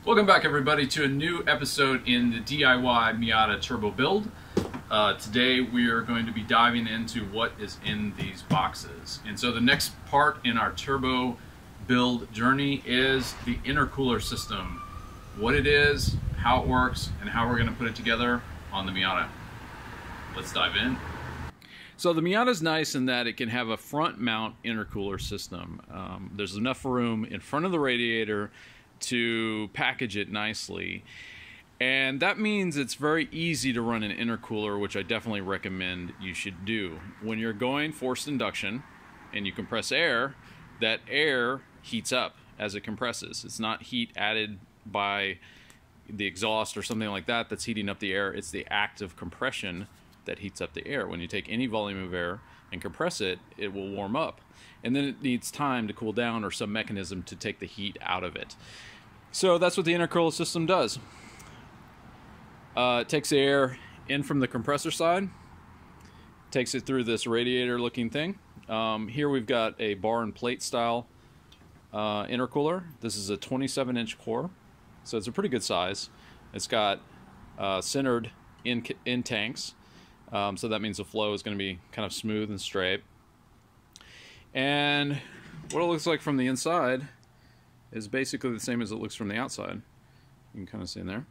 Welcome back everybody to a new episode in the DIY Miata turbo build. Today we are going to be diving into what is in these boxes. And so the next part in our turbo build journey is the intercooler system. What it is, how it works, and how we're going to put it together on the Miata. Let's dive in. So the Miata is nice in that it can have a front mount intercooler system. There's enough room in front of the radiator to package it nicely, and that means it's very easy to run an intercooler, which I definitely recommend you should do. When you're going forced induction and you compress air, that air heats up as it compresses. It's not heat added by the exhaust or something like that that's heating up the air. It's the act of compression that heats up the air. When you take any volume of air and compress it, it will warm up, and then it needs time to cool down or some mechanism to take the heat out of it. So that's what the intercooler system does. It takes the air in from the compressor side, takes it through this radiator looking thing. Here we've got a bar and plate style intercooler. This is a 27-inch core, so it's a pretty good size. It's got centered in tanks, so that means the flow is going to be kind of smooth and straight. And what it looks like from the inside is basically the same as it looks from the outside. You can kind of see in there.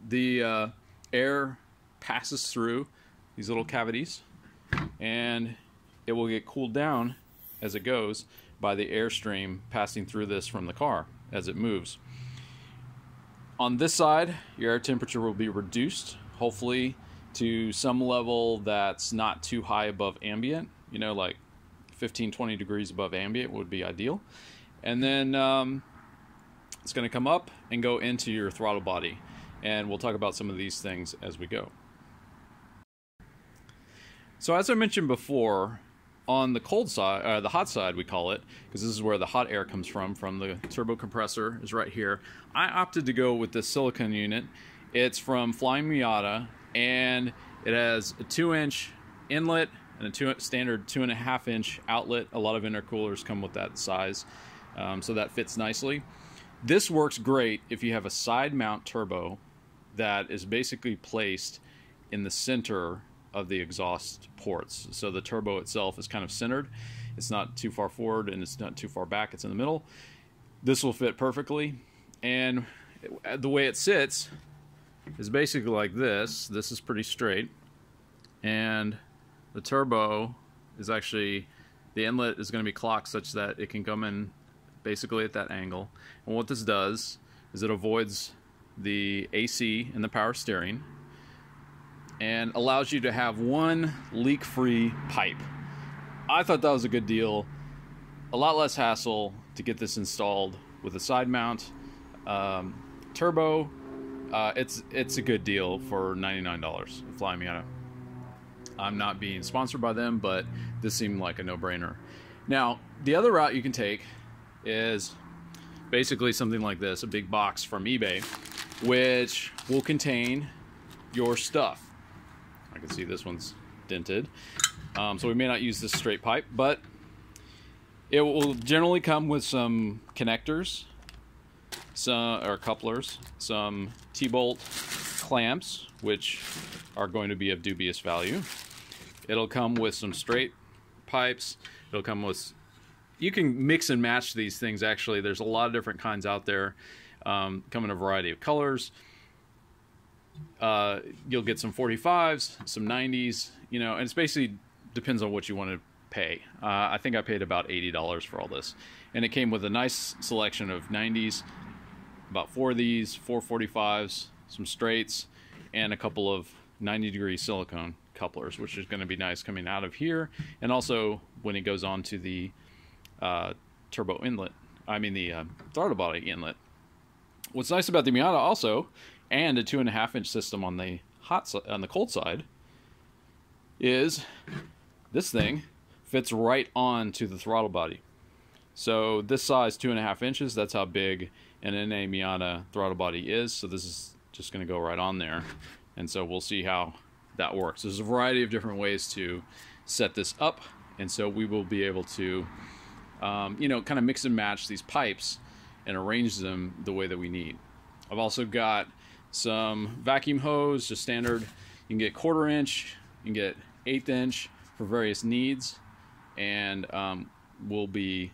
The air passes through these little cavities, and it will get cooled down as it goes by the airstream passing through this from the car as it moves. On this side, your air temperature will be reduced, hopefully to some level that's not too high above ambient. You know, like 15-20 degrees above ambient would be ideal. And then it's going to come up and go into your throttle body, and we'll talk about some of these things as we go. So as I mentioned before, on the cold side, the hot side we call it, because this is where the hot air comes from the turbo compressor, is right here. I opted to go with this silicone unit. It's from Flying Miata, and it has a 2-inch inlet and a standard 2.5-inch outlet. A lot of intercoolers come with that size, so that fits nicely. This works great if you have a side mount turbo that is basically placed in the center of the exhaust ports. So the turbo itself is kind of centered. It's not too far forward and it's not too far back. It's in the middle. This will fit perfectly. And the way it sits is basically like this. This is pretty straight. And the turbo is actually, the inlet is going to be clocked such that it can come in basically at that angle. And what this does is it avoids the AC and the power steering and allows you to have one leak-free pipe. I thought that was a good deal. A lot less hassle to get this installed with a side mount turbo. It's a good deal for $99 Flying Miata. I'm not being sponsored by them, but this seemed like a no-brainer. Now, the other route you can take is basically something like this, a big box from eBay, which will contain your stuff. I can see this one's dented, so we may not use this straight pipe, but it will generally come with some connectors, or couplers, some T-bolt clamps, which are going to be of dubious value. It'll come with some straight pipes. It'll come with, you can mix and match these things. Actually, there's a lot of different kinds out there, come in a variety of colors. You'll get some 45s, some 90s, you know, and it's basically depends on what you want to pay. I think I paid about $80 for all this, and it came with a nice selection of 90s, about 4 of these, 4 45s, some straights, and a couple of 90-degree silicone couplers, which is going to be nice coming out of here, and also when it goes on to the turbo inlet, the throttle body inlet. What's nice about the Miata also, and a 2.5-inch system on the cold side, is this thing fits right on to the throttle body. So this size, 2.5 inches, that's how big an NA Miata throttle body is. So this is just going to go right on there, and so we'll see how that works. There's a variety of different ways to set this up, and so we will be able to kind of mix and match these pipes and arrange them the way that we need. I've also got some vacuum hose, just standard. You can get 1/4 inch, you can get 1/8 inch for various needs, and we'll be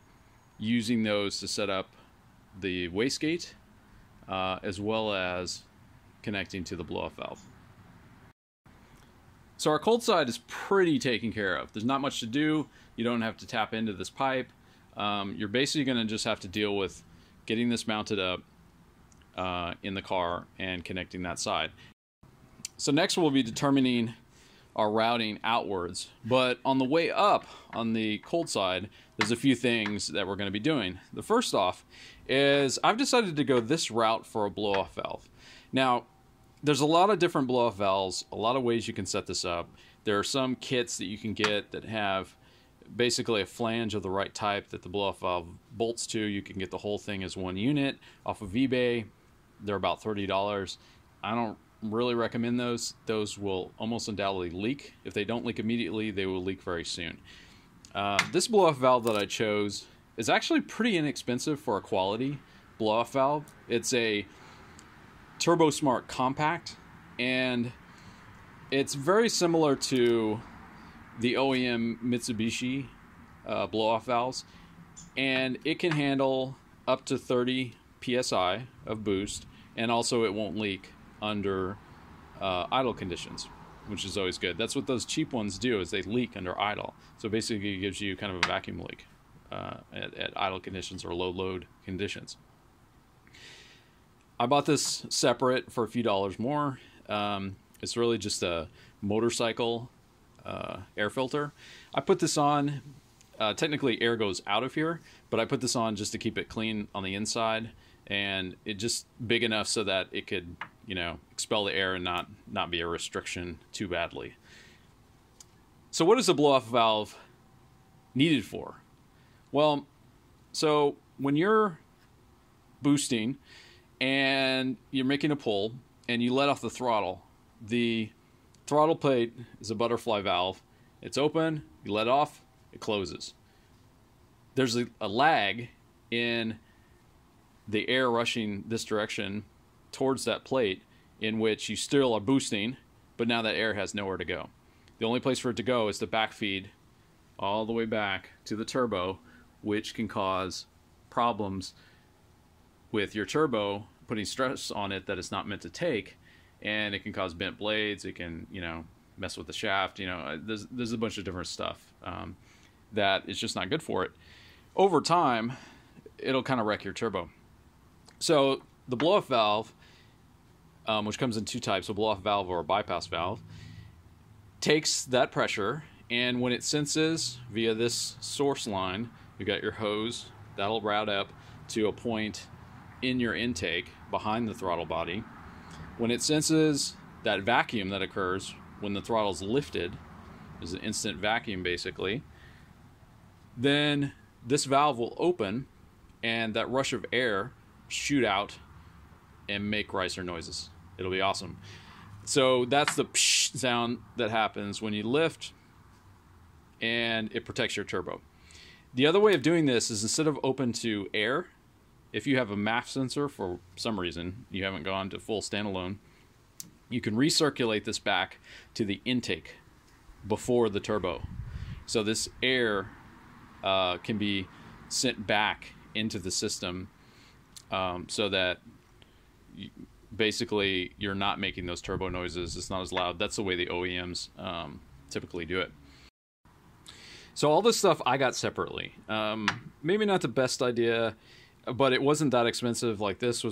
using those to set up the wastegate as well as connecting to the blow-off valve. So our cold side is pretty taken care of. There's not much to do. You don't have to tap into this pipe. You're basically going to just have to deal with getting this mounted up in the car and connecting that side. So next we'll be determining our routing outwards. But on the way up on the cold side, there's a few things that we're going to be doing. The first off is I've decided to go this route for a blow-off valve. Now, there's a lot of different blow-off valves, a lot of ways you can set this up. There are some kits that you can get that have basically a flange of the right type that the blow-off valve bolts to. You can get the whole thing as one unit off of eBay. They're about $30. I don't really recommend those. Those will almost undoubtedly leak. If they don't leak immediately, they will leak very soon. This blow-off valve that I chose is actually pretty inexpensive for a quality blow-off valve. It's a Turbo Smart Compact, and it's very similar to the OEM Mitsubishi blow-off valves, and it can handle up to 30 psi of boost, and also it won't leak under idle conditions, which is always good. That's what those cheap ones do, is they leak under idle. So basically it gives you kind of a vacuum leak at idle conditions or low load conditions. I bought this separate for a few dollars more. It's really just a motorcycle air filter. I put this on, technically air goes out of here, but I put this on just to keep it clean on the inside, and it just big enough so that it could, you know, expel the air and not be a restriction too badly. So what is a blow-off valve needed for? Well, so when you're boosting and you're making a pull and you let off the throttle plate is a butterfly valve. It's open, you let off, it closes. There's a lag in the air rushing this direction towards that plate, in which you still are boosting, but now that air has nowhere to go. The only place for it to go is to backfeed all the way back to the turbo, which can cause problems with your turbo putting stress on it that it's not meant to take, and it can cause bent blades. It can, you know, mess with the shaft. You know, there's a bunch of different stuff that is just not good for it. Over time, it'll kind of wreck your turbo. So the blow-off valve, which comes in two types, a blow-off valve or a bypass valve, takes that pressure, and when it senses via this source line, you got your hose that'll route up to a point in your intake behind the throttle body. When it senses that vacuum that occurs when the throttle's lifted, there's an instant vacuum basically, then this valve will open and that rush of air shoot out and make riser noises. It'll be awesome. So that's the psh sound that happens when you lift, and it protects your turbo. The other way of doing this is, instead of open to air, if you have a MAF sensor for some reason, you haven't gone to full standalone, you can recirculate this back to the intake before the turbo. So this air can be sent back into the system so that basically you're not making those turbo noises. It's not as loud. That's the way the OEMs typically do it. So all this stuff I got separately. Maybe not the best idea, but it wasn't that expensive. Like this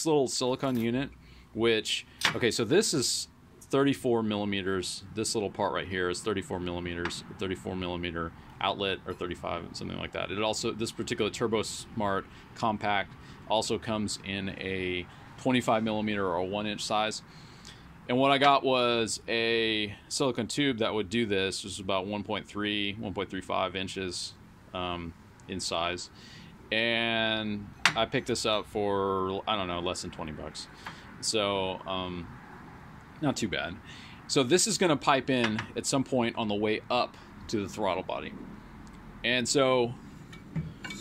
little silicone unit, which, okay, so this is 34 millimeters. This little part right here is 34 millimeters, 34 millimeter outlet, or 35, something like that. It also, this particular Turbo Smart Compact also comes in a 25 millimeter or 1-inch size. And what I got was a silicone tube that would do this. It was about 1.35 inches in size. And I picked this up for, I don't know, less than 20 bucks. So, not too bad. So this is going to pipe in at some point on the way up to the throttle body. And so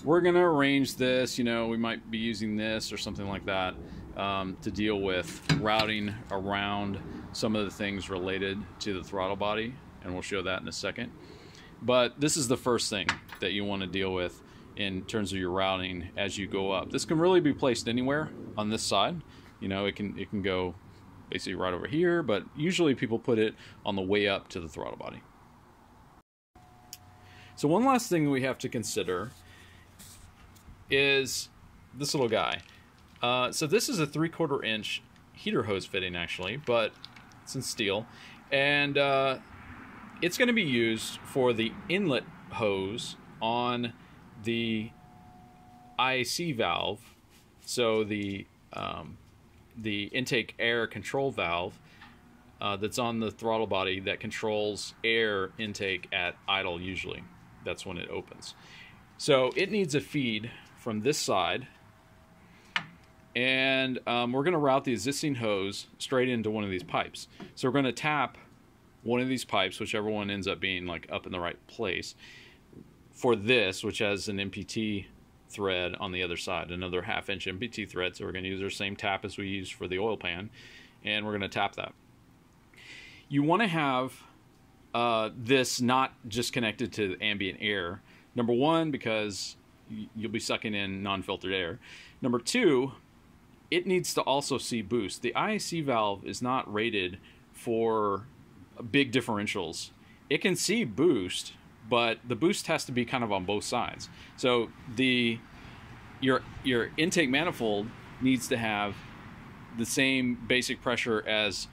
we're going to arrange this, you know, we might be using this or something like that. to deal with routing around some of the things related to the throttle body, and we'll show that in a second. But this is the first thing that you want to deal with in terms of your routing as you go up. This can really be placed anywhere on this side. You know, it can go basically right over here, but usually people put it on the way up to the throttle body. So one last thing we have to consider is this little guy. So this is a 3/4 inch heater hose fitting actually, but it's in steel, and it's going to be used for the inlet hose on the IAC valve. So the intake air control valve that's on the throttle body that controls air intake at idle. Usually that's when it opens. So it needs a feed from this side, and we're going to route the existing hose straight into one of these pipes. So we're going to tap one of these pipes, whichever one ends up being like up in the right place, for this, which has an MPT thread on the other side, another 1/2 inch MPT thread. So we're going to use our same tap as we used for the oil pan, and we're going to tap that. You want to have this not just connected to ambient air. Number one, because you'll be sucking in non-filtered air. Number two, it needs to also see boost. The IAC valve is not rated for big differentials. It can see boost, but the boost has to be kind of on both sides. So your intake manifold needs to have the same basic pressure as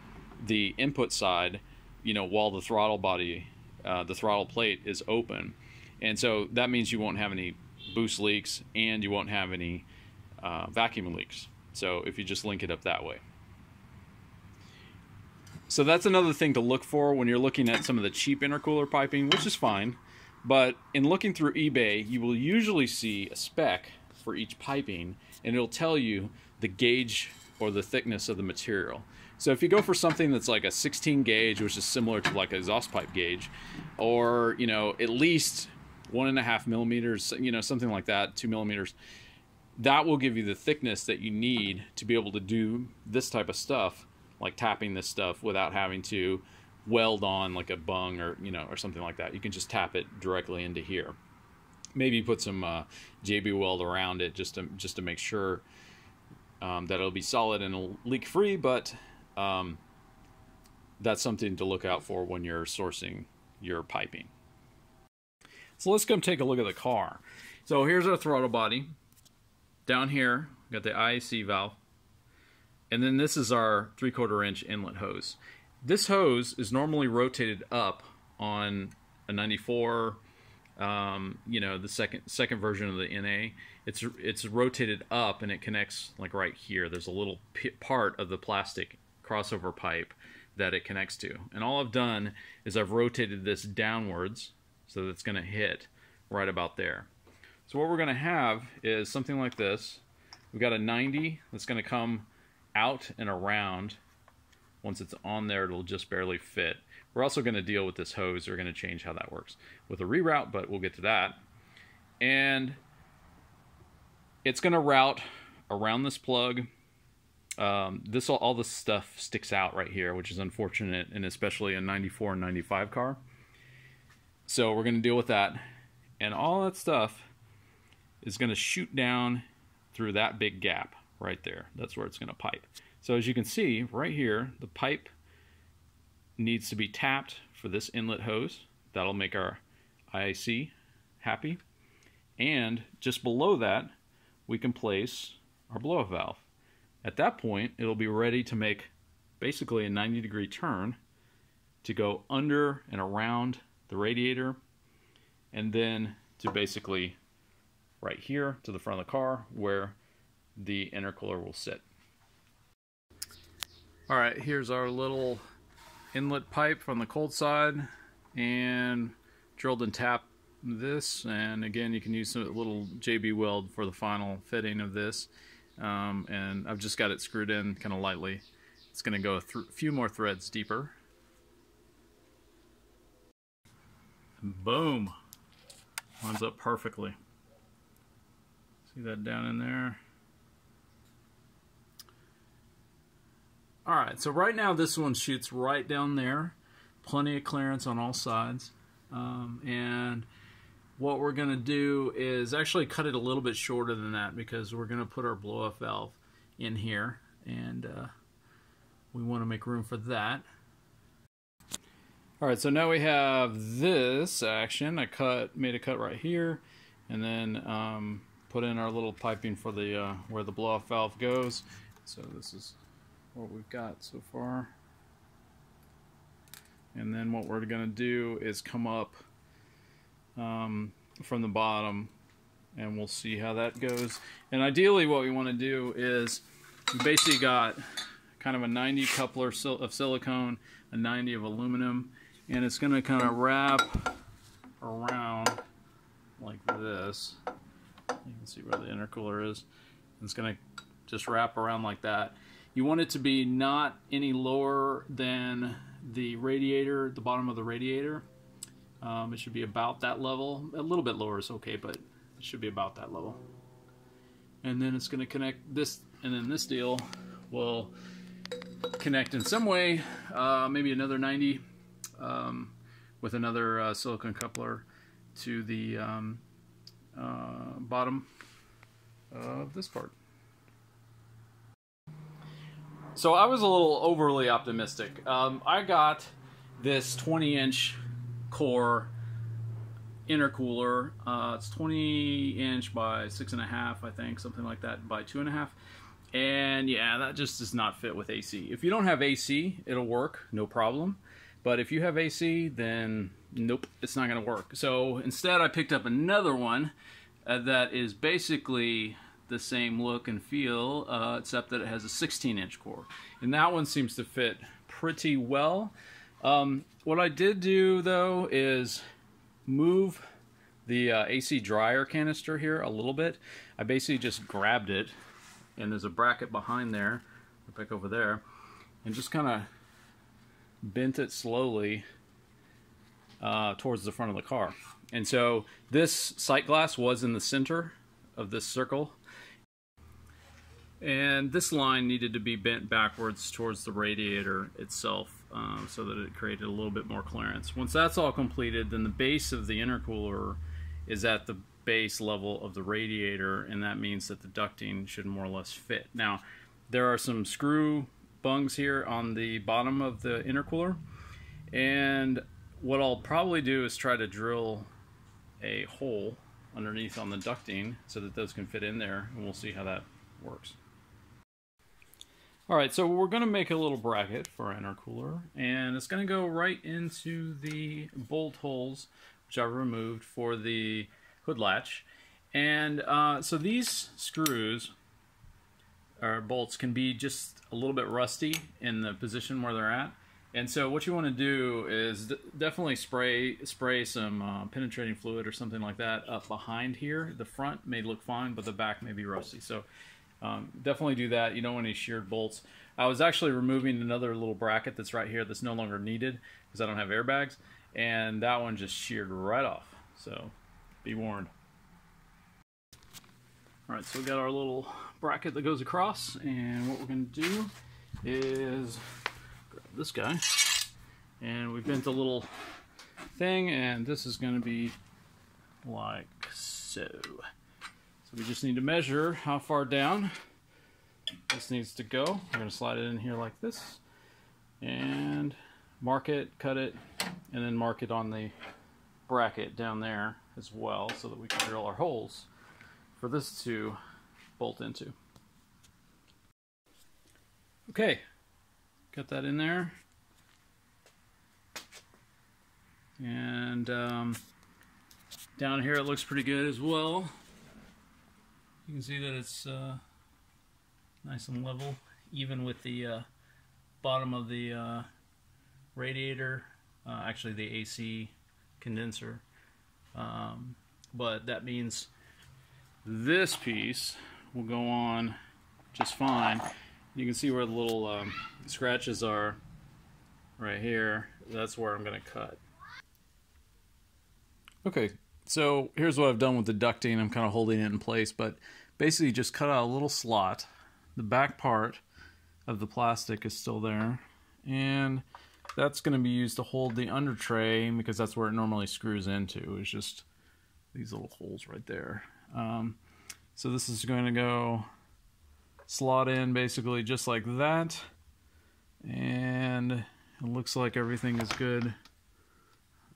the input side, you know, while the throttle body, the throttle plate is open. And so that means you won't have any boost leaks, and you won't have any vacuum leaks. So if you just link it up that way. So that's another thing to look for when you're looking at some of the cheap intercooler piping, which is fine. But in looking through eBay, you will usually see a spec for each piping, and it'll tell you the gauge or the thickness of the material. So if you go for something that's like a 16 gauge, which is similar to like an exhaust pipe gauge, or, you know, at least 1.5 millimeters, you know, something like that, 2 millimeters, that will give you the thickness that you need to be able to do this type of stuff, like tapping this stuff without having to weld on like a bung or, you know, or something like that. You can just tap it directly into here. Maybe put some JB weld around it just to make sure that it'll be solid and it'll leak free, but that's something to look out for when you're sourcing your piping. So let's come take a look at the car. So here's our throttle body. Down here, we got the IAC valve. And then this is our 3/4 inch inlet hose. This hose is normally rotated up on a 94, you know, the second version of the NA. It's rotated up, and it connects like right here. There's a little part of the plastic crossover pipe that it connects to. And all I've done is I've rotated this downwards so that it's going to hit right about there. So what we're going to have is something like this. We've got a 90 that's going to come out and around. Once it's on there, it'll just barely fit. We're also going to deal with this hose. We're going to change how that works with a reroute, but we'll get to that. And it's going to route around this plug. All this stuff sticks out right here, which is unfortunate, and especially a 94 and 95 car. So we're going to deal with that. And all that stuff is going to shoot down through that big gap right there. That's where it's going to pipe. So as you can see right here, the pipe needs to be tapped for this inlet hose. That'll make our IAC happy. And just below that, we can place our blow-off valve. At that point, it'll be ready to make basically a 90-degree turn to go under and around the radiator, and then to basically right here to the front of the car where the intercooler will sit. All right, here's our little inlet pipe from the cold side, and drilled and tapped this. And again, you can use a little JB weld for the final fitting of this. And I've just got it screwed in kind of lightly. It's going to go a few more threads deeper. Boom! Lines up perfectly. See that down in there? Alright, so right now this one shoots right down there. Plenty of clearance on all sides. And what we're going to do is actually cut it a little bit shorter than that, because we're going to put our blow-off valve in here, and we want to make room for that. Alright, so now we have this action. I made a cut right here, and then put in our little piping for the where the blow-off valve goes. So this is what we've got so far. And then what we're going to do is come up from the bottom, and we'll see how that goes. And ideally what we want to do is, we basically got kind of a 90 coupler of silicone, a 90 of aluminum, and it's going to kind of wrap around like this. You can see where the intercooler is. It's going to just wrap around like that. You want it to be not any lower than the radiator, the bottom of the radiator. It should be about that level. A little bit lower is okay, but it should be about that level. And then it's going to connect this, and then this deal will connect in some way, maybe another 90 with another silicone coupler to the bottom of this part. So I was a little overly optimistic. I got this 20-inch core intercooler. It's 20-inch by 6.5, I think, something like that, by 2.5. And yeah, that just does not fit with AC. If you don't have AC, it'll work, no problem. But if you have AC, then nope, it's not going to work. So instead, I picked up another one that is basically the same look and feel, except that it has a 16-inch core. And that one seems to fit pretty well. What I did do, though, is move the AC dryer canister here a little bit. I basically just grabbed it, and there's a bracket behind there, back over there, and just kind of bent it slowly towards the front of the car. And so this sight glass was in the center of this circle, and this line needed to be bent backwards towards the radiator itself, so that it created a little bit more clearance. Once that's all completed, then the base of the intercooler is at the base level of the radiator, and that means that the ducting should more or less fit. Now, there are some screw bungs here on the bottom of the intercooler, and what I'll probably do is try to drill a hole underneath on the ducting so that those can fit in there, and we'll see how that works. Alright, so we're going to make a little bracket for our intercooler, and it's going to go right into the bolt holes which I've removed for the hood latch. And so these screws or bolts can be just a little bit rusty in the position where they're at. And so what you want to do is definitely spray some penetrating fluid or something like that up behind here. The front may look fine, but the back may be rusty. So definitely do that. You don't want any sheared bolts. I was actually removing another little bracket that's right here that's no longer needed because I don't have airbags, and that one just sheared right off. So be warned. Alright, so we got our little bracket that goes across, and what we're going to do is grab this guy, and we bent a little thing, and this is going to be like so. So we just need to measure how far down this needs to go. We're going to slide it in here like this, and mark it, cut it, and then mark it on the bracket down there as well, so that we can drill our holes for this to bolt into. Okay, got that in there. And down here it looks pretty good as well. You can see that it's nice and level, even with the bottom of the radiator, actually the AC condenser. But that means this piece will go on just fine. You can see where the little scratches are right here. That's where I'm going to cut. Okay, so here's what I've done with the ducting. I'm kind of holding it in place, but basically just cut out a little slot, the back part of the plastic is still there. And that's going to be used to hold the under tray because that's where it normally screws into. It's just these little holes right there. So this is going to go slot in basically just like that. And it looks like everything is good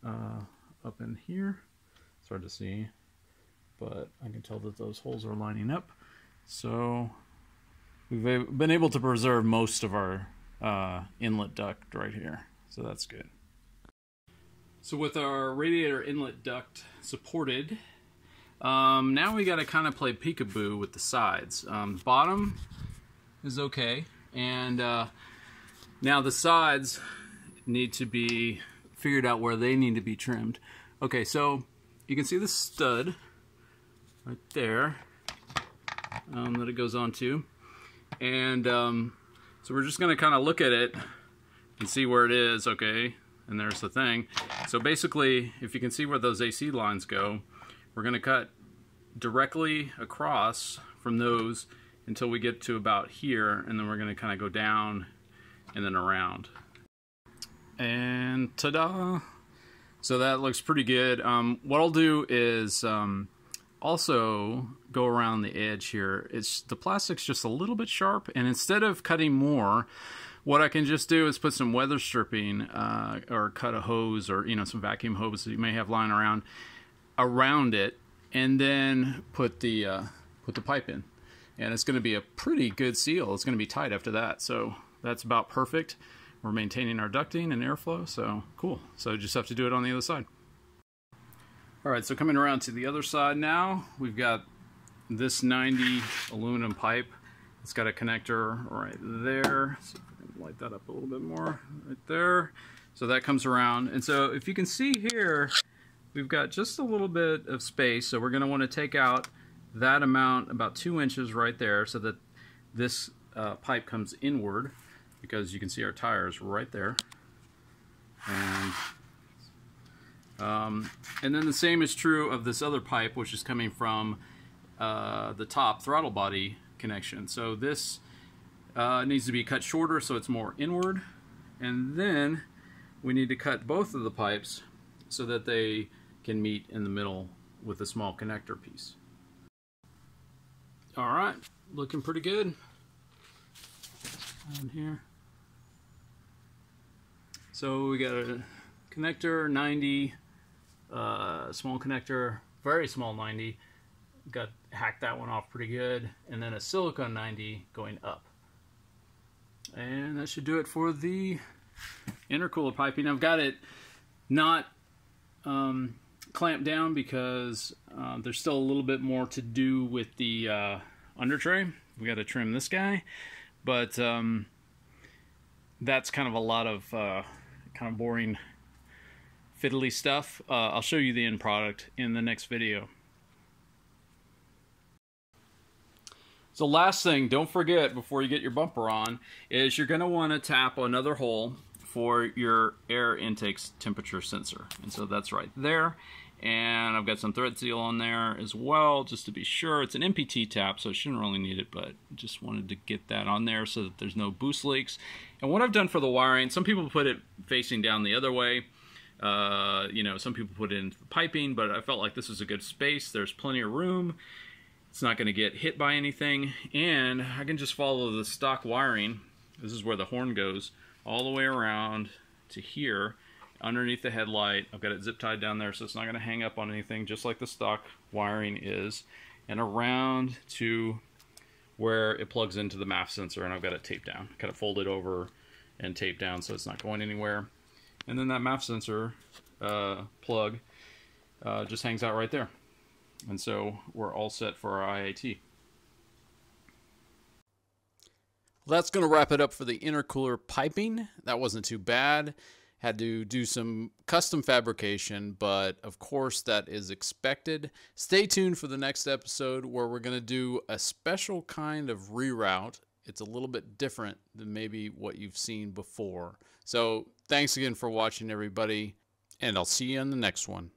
up in here. It's hard to see, but I can tell that those holes are lining up. So we've been able to preserve most of our inlet duct right here. So that's good. So with our radiator inlet duct supported, now we got to kind of play peekaboo with the sides. Bottom is okay, and now the sides need to be figured out where they need to be trimmed. Okay, so you can see the stud right there that it goes onto, and so we're just going to kind of look at it and see where it is. Okay, and there's the thing. So basically, if you can see where those AC lines go, we're going to cut directly across from those until we get to about here, and then we're going to kind of go down and then around. And ta-da! So that looks pretty good. What I'll do is also go around the edge here. The plastic's just a little bit sharp, and instead of cutting more, what I can just do is put some weather stripping or cut a hose, or some vacuum hose that you may have lying around it, and then put the pipe in. And it's going to be a pretty good seal. It's going to be tight after that. So that's about perfect. We're maintaining our ducting and airflow, so cool. So just have to do it on the other side. All right, so coming around to the other side now, we've got this 90 aluminum pipe. It's got a connector right there. So if we can light that up a little bit more, right there. So that comes around, and so if you can see here, we've got just a little bit of space. So we're going to want to take out that amount, about 2 inches right there, so that this pipe comes inward, because you can see our tires right there. And then the same is true of this other pipe, which is coming from the top throttle body connection. So this needs to be cut shorter so it's more inward, and then we need to cut both of the pipes so that they can meet in the middle with a small connector piece. All right, looking pretty good on here. So we got a connector 90, small connector, very small 90. Hacked that one off pretty good, and then a silicone 90 going up. And that should do it for the intercooler piping. I've got it not clamped down because there's still a little bit more to do with the under tray. We got to trim this guy, but that's kind of a lot of kind of boring fiddly stuff. I'll show you the end product in the next video. So last thing, don't forget before you get your bumper on, is you're going to want to tap another hole for your air intake's temperature sensor. And so that's right there. And I've got some thread seal on there as well, just to be sure. It's an MPT tap, so I shouldn't really need it, but just wanted to get that on there so that there's no boost leaks. And what I've done for the wiring, some people put it facing down the other way. Some people put it into the piping, but I felt like this was a good space. There's plenty of room. It's not going to get hit by anything, and I can just follow the stock wiring. This is where the horn goes, all the way around to here, underneath the headlight. I've got it zip tied down there, so it's not going to hang up on anything, just like the stock wiring is, and around to where it plugs into the MAF sensor, and I've got it taped down. Kind of fold it over and tape down so it's not going anywhere. And then that MAF sensor plug just hangs out right there. And so we're all set for our IAT. Well, that's going to wrap it up for the intercooler piping. That wasn't too bad. Had to do some custom fabrication, but of course that is expected. Stay tuned for the next episode where we're going to do a special kind of reroute. It's a little bit different than maybe what you've seen before. So thanks again for watching, everybody, and I'll see you in the next one.